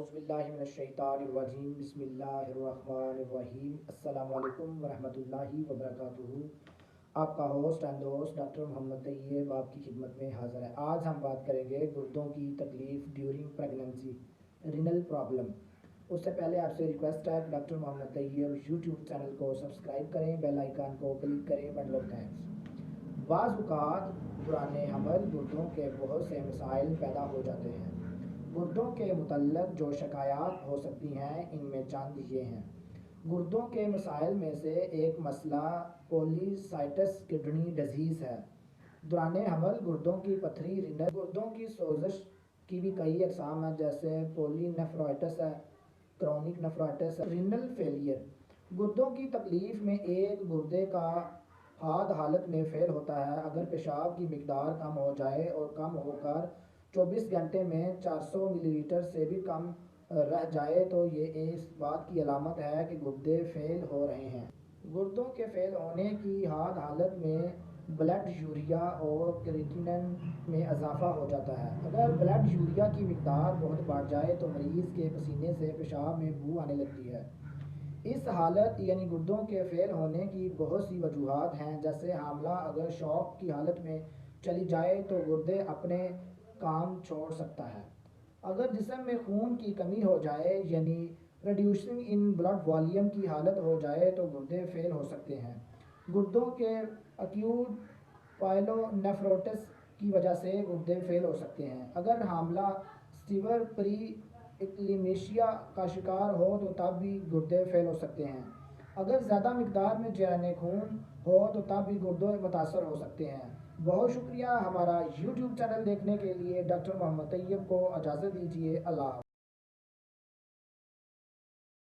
اعوذ باللہ من الشیطان الرجیم بسم اللہ الرحمن الرحیم السلام علیکم ورحمۃ اللہ وبرکاتہ۔ آپ کا ہوسٹ اینڈ دوست ڈاکٹر محمد طیب آپ کی خدمت میں حاضر ہے۔ آج ہم بات کریں گے گردوں کی تکلیف ڈیورنگ پریگننسی، رینل پرابلم۔ اس سے پہلے آپ سے ریکویسٹ ہے کہ ڈاکٹر محمد طیب یوٹیوب چینل کو سبسکرائب کریں، بیل آئیکن کو کلک کریں۔ Bundle of thanks. بعض اوقات دوران حمل گردوں کے بہت سے مسائل پیدا ہو جاتے ہیں۔ گردوں کے متعلق جو شکایات ہو سکتی ہیں ان میں چند یہ ہیں۔ گردوں کے مسائل میں سے ایک مسئلہ پولیسائٹس کڈنی ڈیزیز ہے۔ دوران حمل گردوں کی پتھری، رینل گردوں کی سوزش کی بھی کئی اقسام ہیں، جیسے پولی نیفرائٹس ہے، کرونک نیفرائٹس ہے، رینل فیلئر۔ گردوں کی تکلیف میں ایک گردے کا حاد حالت میں فیل ہوتا ہے۔ اگر پیشاب کی مقدار کم ہو جائے اور کم ہو کر 24 گھنٹے میں 400 ملی لیٹر سے بھی کم رہ جائے تو یہ اس بات کی علامت ہے کہ گردے فیل ہو رہے ہیں۔ گردوں کے فیل ہونے کی حاد حالت میں بلڈ یوریا اور کریٹینن میں اضافہ ہو جاتا ہے۔ اگر بلڈ یوریا کی مقدار بہت بڑھ جائے تو مریض کے پسینے سے پیشاب میں بو آنے لگتی ہے۔ اس حالت یعنی گردوں کے فیل ہونے کی بہت سی وجوہات ہیں، جیسے حاملہ اگر شوک کی حالت میں چلی جائے تو گردے اپنے کام چھوڑ سکتا ہے۔ اگر جسم میں خون کی کمی ہو جائے یعنی ریڈیوسنگ ان بلڈ والیوم کی حالت ہو جائے تو گردے فیل ہو سکتے ہیں۔ گردوں کے اکیوٹ پائلونیفروٹس کی وجہ سے گردے فیل ہو سکتے ہیں۔ اگر حاملہ سیور پری اکلیمیشیا کا شکار ہو تو تب بھی گردے فیل ہو سکتے ہیں۔ اگر زیادہ مقدار میں جرثیم خون ہو تو تب بھی گردے متاثر ہو سکتے ہیں۔ بہت شکریہ ہمارا یوٹیوب چینل دیکھنے کے لیے۔ ڈاکٹر محمد طیب کو اجازت دیجیے۔ اللہ حافظ۔